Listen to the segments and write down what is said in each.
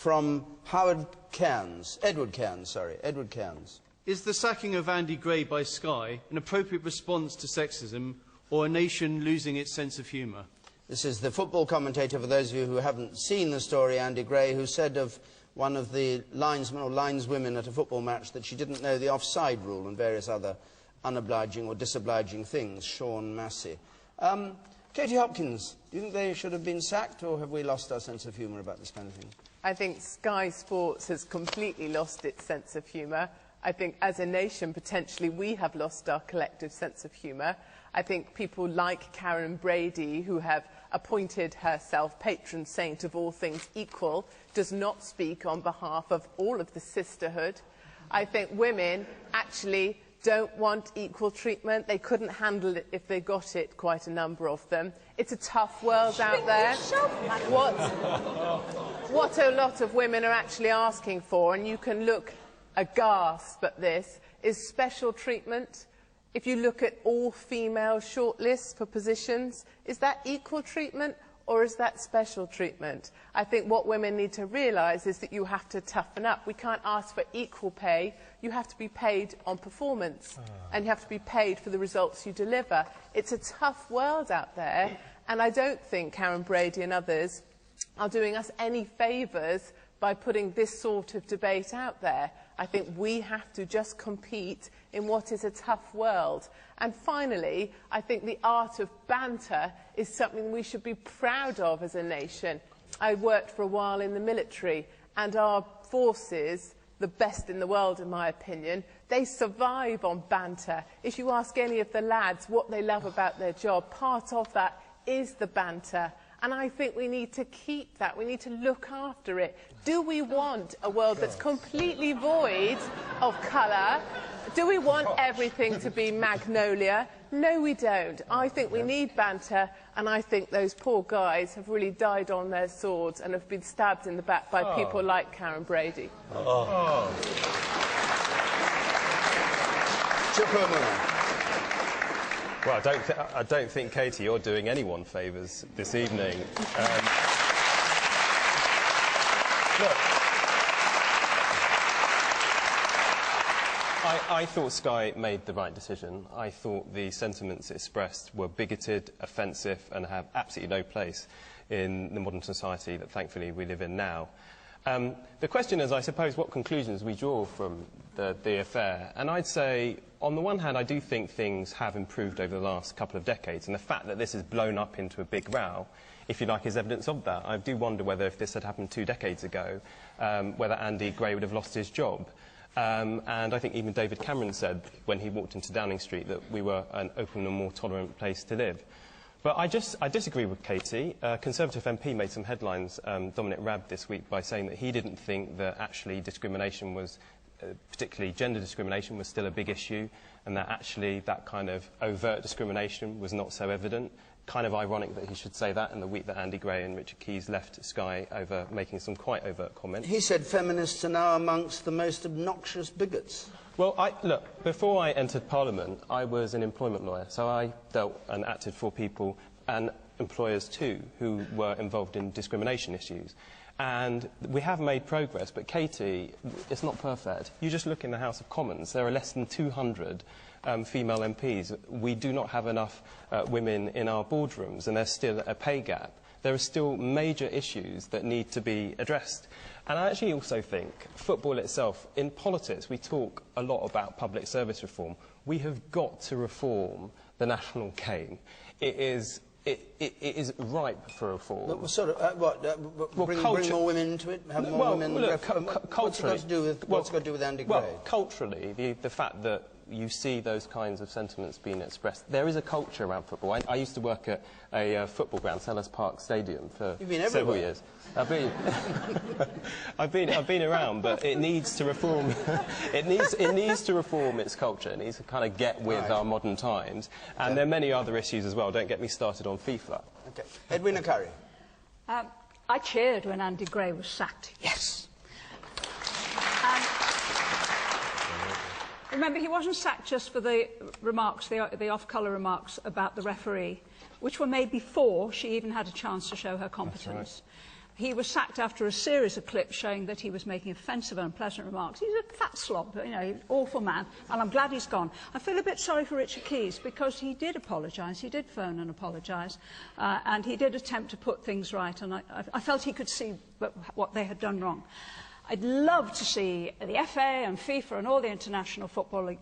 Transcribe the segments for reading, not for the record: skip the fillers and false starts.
from Edward Cairns. Is the sacking of Andy Gray by Sky an appropriate response to sexism, or a nation losing its sense of humour? This is the football commentator, for those of you who haven't seen the story, Andy Gray, who said of one of the linesmen or lineswomen at a football match that she didn't know the offside rule and various other unobliging or disobliging things. Sean Massey. Katie Hopkins, do you think they should have been sacked, or have we lost our sense of humour about this kind of thing? I think Sky Sports has completely lost its sense of humour. I think as a nation, potentially, we have lost our collective sense of humour. I think people like Karen Brady, who have appointed herself patron saint of all things equal, does not speak on behalf of all of the sisterhood. I think women actually don't want equal treatment. They couldn't handle it if they got it, quite a number of them. It's a tough world out there. What a lot of women are actually asking for, and you can look aghast at this, is special treatment. If you look at all female shortlists for positions, is that equal treatment or is that special treatment? I think what women need to realise is that you have to toughen up. We can't ask for equal pay. You have to be paid on performance, and you have to be paid for the results you deliver. It's a tough world out there, and I don't think Karen Brady and others are doing us any favours by putting this sort of debate out there. I think we have to just compete in what is a tough world. And finally, I think the art of banter is something we should be proud of as a nation. I worked for a while in the military, and our forces, the best in the world in my opinion, they survive on banter. If you ask any of the lads what they love about their job, part of that is the banter. And I think we need to keep that. We need to look after it. Do we want a world that's completely void of colour? Do we want everything to be magnolia? No, we don't. I think we need banter, and I think those poor guys have really died on their swords and have been stabbed in the back by people like Karen Brady. Well, I don't think, Katie, you're doing anyone favours this evening. Look, I thought Sky made the right decision. I thought the sentiments expressed were bigoted, offensive, and have absolutely no place in the modern society that, thankfully, we live in now. The question is, I suppose, what conclusions we draw from the affair. And I'd say, on the one hand, I do think things have improved over the last couple of decades, and the fact that this has blown up into a big row, if you like, is evidence of that. I do wonder whether, if this had happened 2 decades ago, whether Andy Gray would have lost his job. And I think even David Cameron said, when he walked into Downing Street, that we were an open and more tolerant place to live. But I disagree with Katie. Conservative MP made some headlines, Dominic Raab, this week, by saying that he didn't think that actually discrimination was, particularly gender discrimination, was still a big issue, and that actually that kind of overt discrimination was not so evident. Kind of ironic that he should say that in the week that Andy Gray and Richard Keys left Sky over making some quite overt comments. He said feminists are now amongst the most obnoxious bigots. Well, look, before I entered Parliament, I was an employment lawyer, so I dealt and acted for people, and employers too, who were involved in discrimination issues. And we have made progress, but Katie, it's not perfect. You just look in the House of Commons, there are less than 200 female MPs. We do not have enough women in our boardrooms, and there's still a pay gap. There are still major issues that need to be addressed. And I actually also think football itself, in politics, we talk a lot about public service reform. We have got to reform the national game. It is ripe for reform. Bring more women into it? Have more women? Look, what's it got to do with Andy Gray? Well, culturally, the fact that you see those kinds of sentiments being expressed. There is a culture around football. I used to work at a football ground, Sellers Park Stadium, for several years. I've been around, but it needs to reform. it needs to reform its culture. It needs to kind of get with our modern times. And there are many other issues as well. Don't get me started on FIFA. Okay. Edwina Currie. I cheered when Andy Gray was sacked. Yes. Remember, he wasn't sacked just for the remarks, the off-colour remarks about the referee, which were made before she even had a chance to show her competence. he was sacked after a series of clips showing that he was making offensive and unpleasant remarks. He's a fat slob, you know, awful man, and I'm glad he's gone. I feel a bit sorry for Richard Keys because he did apologise, he did phone and apologise, and he did attempt to put things right, and I felt he could see what they had done wrong. I'd love to see the FA and FIFA and all the international football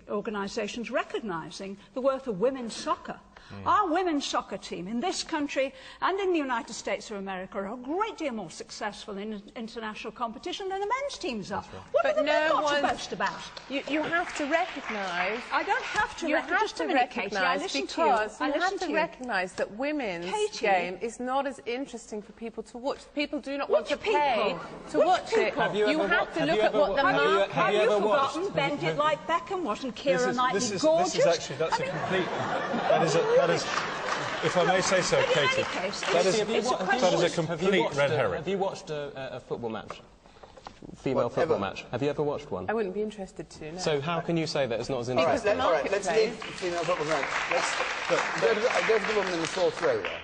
organisations recognising the worth of women's soccer. Our women's soccer team in this country and in the United States of America are a great deal more successful in international competition than the men's teams are. Right. What are they not to boast about? You have to recognise... I don't have to recognise. Just a minute, Katie. I listen to you. You have to recognise that women's game is not as interesting for people to watch. People do not want to pay to watch it. You have to look at what the market... Have you forgotten Bend It Like Beckham? Wasn't Keira Knightley gorgeous? This is actually, that's a complete... That is, if I may say so, Katie, that is a complete red herring. Have you watched a football match? Female football match? Have you ever watched one? I wouldn't be interested to, no. So how can you say that it's not as interesting? All right, let's leave female football match. Let's go for the woman in the fourth row there.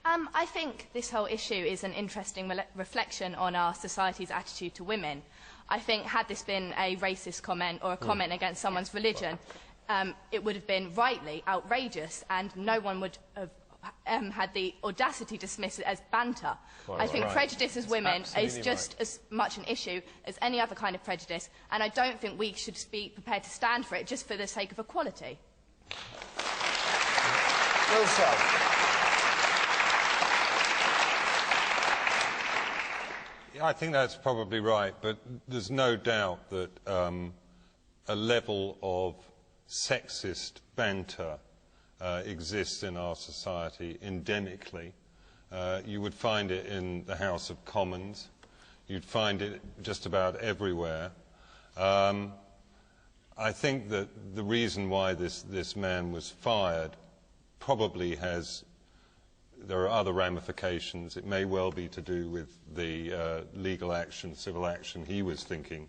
I think this whole issue is an interesting reflection on our society's attitude to women. I think had this been a racist comment or a comment against someone's religion, it would have been rightly outrageous and no one would have had the audacity to dismiss it as banter. I think prejudice as women is just as much an issue as any other kind of prejudice, and I don't think we should be prepared to stand for it just for the sake of equality. Well said. I think that's probably right, but there's no doubt that a level of sexist banter exists in our society endemically. You would find it in the House of Commons. You'd find it just about everywhere. I think that the reason why this man was fired probably there are other ramifications. It may well be to do with the legal action, civil action he was thinking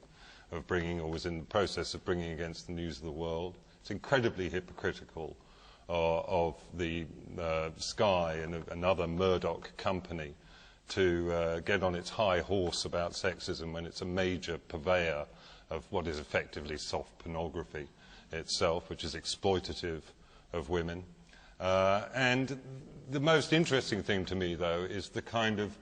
of bringing, or was in the process of bringing, against the News of the World. It's incredibly hypocritical of the Sky and another Murdoch company to get on its high horse about sexism when it's a major purveyor of what is effectively soft pornography itself, which is exploitative of women. And the most interesting thing to me, though, is the kind of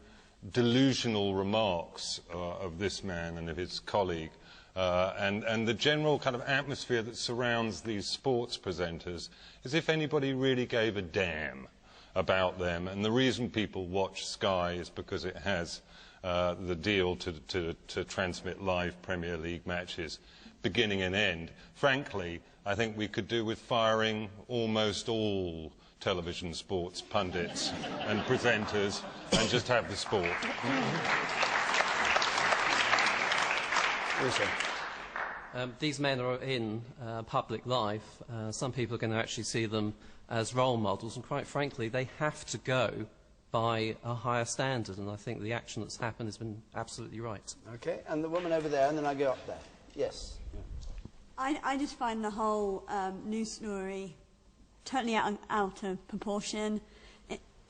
delusional remarks of this man and of his colleague, and the general kind of atmosphere that surrounds these sports presenters, as if anybody really gave a damn about them. And the reason people watch Sky is because it has the deal to transmit live Premier League matches, beginning and end. Frankly, I think we could do with firing almost all television sports pundits and presenters and just have the sport. These men are in public life. Some people are going to actually see them as role models, and quite frankly, they have to go by a higher standard, and I think the action that's happened has been absolutely right. Okay, and the woman over there, and then I go up there. Yes. I just find the whole news story totally out of proportion.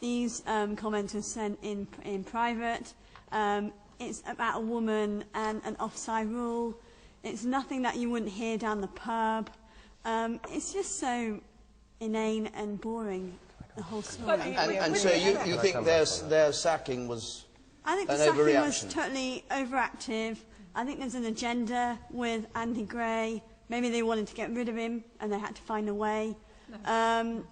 These comments were sent in private. It's about a woman and an offside rule. It's nothing that you wouldn't hear down the pub. It's just so inane and boring, the whole story. And so you think their sacking was I think the sacking was totally overactive. I think there's an agenda with Andy Gray. Maybe they wanted to get rid of him and they had to find a way. And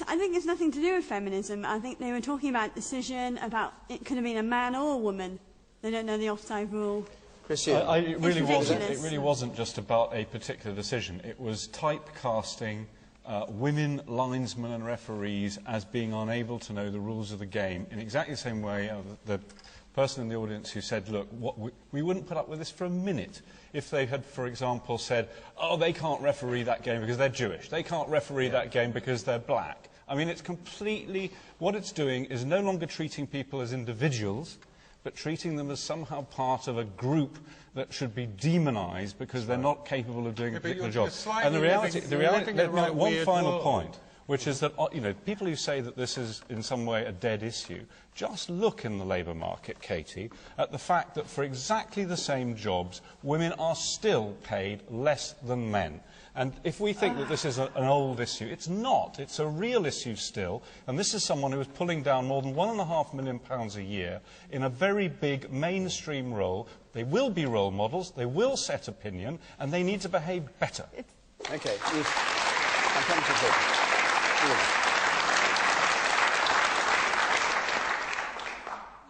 I think it's nothing to do with feminism. I think they were talking about decision, about it could have been a man or a woman. They don't know the offside rule. It really wasn't just about a particular decision. It was typecasting women linesmen and referees as being unable to know the rules of the game in exactly the same way the person in the audience who said, look, we wouldn't put up with this for a minute if they had, for example, said, oh, they can't referee that game because they're Jewish. They can't referee that game because they're black. I mean, it's completely... What it's doing is no longer treating people as individuals, but treating them as somehow part of a group that should be demonised because they're not capable of doing a particular job. And the reality one final point. which is that, you know, people who say that this is in some way a dead issue, just look in the labour market, Katie, at the fact that for exactly the same jobs, women are still paid less than men. And if we think that this is an old issue, it's not. It's a real issue still. And this is someone who is pulling down more than £1.5 million a year in a very big mainstream role. They will be role models, they will set opinion, and they need to behave better. Okay. I'll come to you.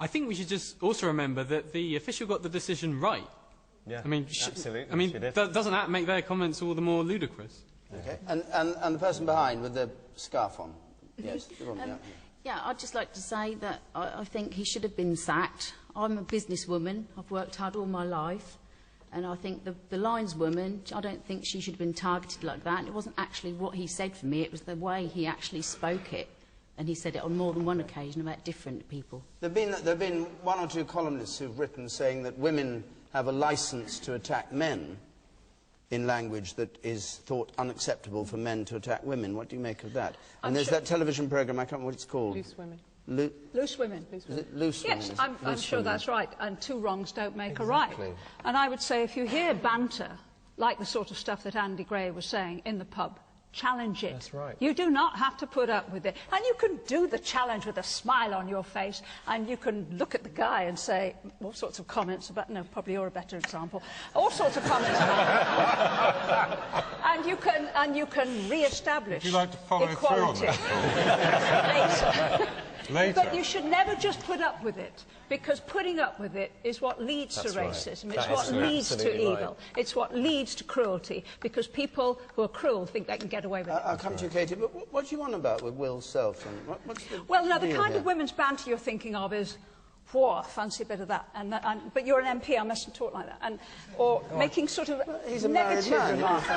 I think we should just also remember that the official got the decision right. Yeah, I mean, absolutely. doesn't that make their comments all the more ludicrous? Okay. And the person behind with the scarf on. Yes. Yeah, I'd just like to say that I think he should have been sacked. I'm a businesswoman. I've worked hard all my life. And I think the lineswoman, I don't think she should have been targeted like that. It wasn't actually what he said for me, it was the way he actually spoke it. And he said it on more than one occasion about different people. There have been one or two columnists who've written saying that women have a licence to attack men in language that is thought unacceptable for men to attack women. What do you make of that? And there's that television programme, I can't remember what it's called. Loose Women. Loose Women. Is it Loose Women? Yes, I'm sure that's right. And two wrongs don't make a right. And I would say if you hear banter, like the sort of stuff that Andy Gray was saying in the pub, challenge it. That's right. You do not have to put up with it. And you can do the challenge with a smile on your face, and you can look at the guy and say all sorts of comments about, no, probably you're a better example, all sorts of comments about and you can re-establish Would you like to follow equality. through on that? Later. But you should never just put up with it, because putting up with it is what leads to racism. It's what leads to evil. It's what leads to cruelty, because people who are cruel think they can get away with it. I'll come to you, Katie, but what do you want about with Will Self? And what's the well, now, the deal kind here? of women's banter you're thinking of is, whoa, fancy a bit of that. But you're an MP, I mustn't talk like that. Or making sort of negative remarks.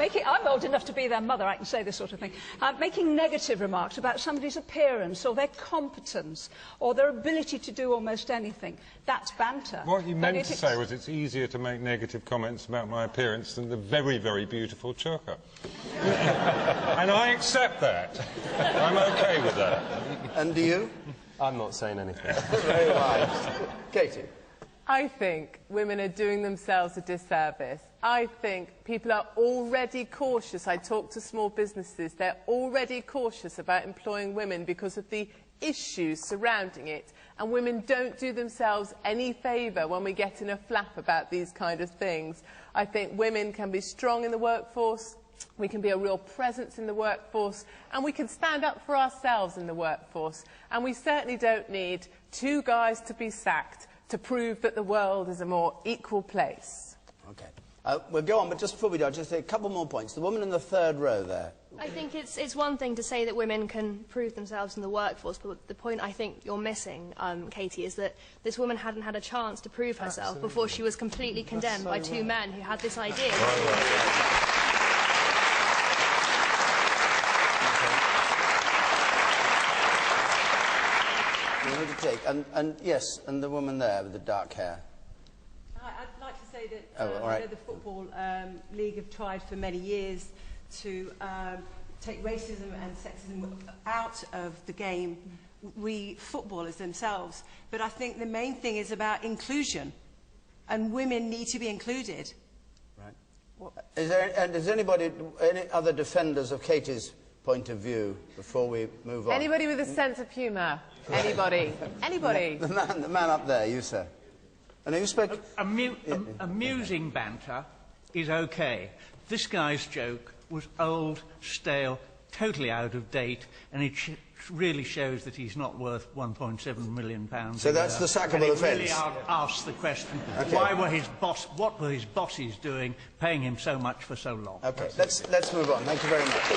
I'm old enough to be their mother, I can say this sort of thing. Making negative remarks about somebody's appearance or their competence or their ability to do almost anything. That's banter. What you meant to say was it's easier to make negative comments about my appearance than the very, very beautiful choker. And I accept that. I'm OK with that. And do you? I'm not saying anything. Very wise. Katie? I think women are doing themselves a disservice. I think people are already cautious. I talk to small businesses. They're already cautious about employing women because of the issues surrounding it. And women don't do themselves any favour when we get in a flap about these kind of things. I think women can be strong in the workforce. We can be a real presence in the workforce, and we can stand up for ourselves in the workforce. And we certainly don't need two guys to be sacked to prove that the world is a more equal place. OK. We'll go on, but just before we do, I'll just say a couple more points. The woman in the third row there. I think it's one thing to say that women can prove themselves in the workforce, but the point I think you're missing, Katie, is that this woman hadn't had a chance to prove herself before she was completely condemned by two men who had this idea. And yes, and the woman there with the dark hair. I'd like to say that I know the Football League have tried for many years to take racism and sexism out of the game, we footballers themselves. But I think the main thing is about inclusion, and women need to be included. Right. Is anybody, any other defenders of Katie's point of view before we move on? Anybody with a sense of humour? Anybody? Anybody? The man up there, you, sir. And you spoke... Amusing banter is OK. This guy's joke was old, stale, totally out of date, and it really shows that he's not worth £1.7 million. So that's the sackable offence. Really asked the question, why were what were his bosses doing, paying him so much for so long? OK, let's move on. Thank you very much.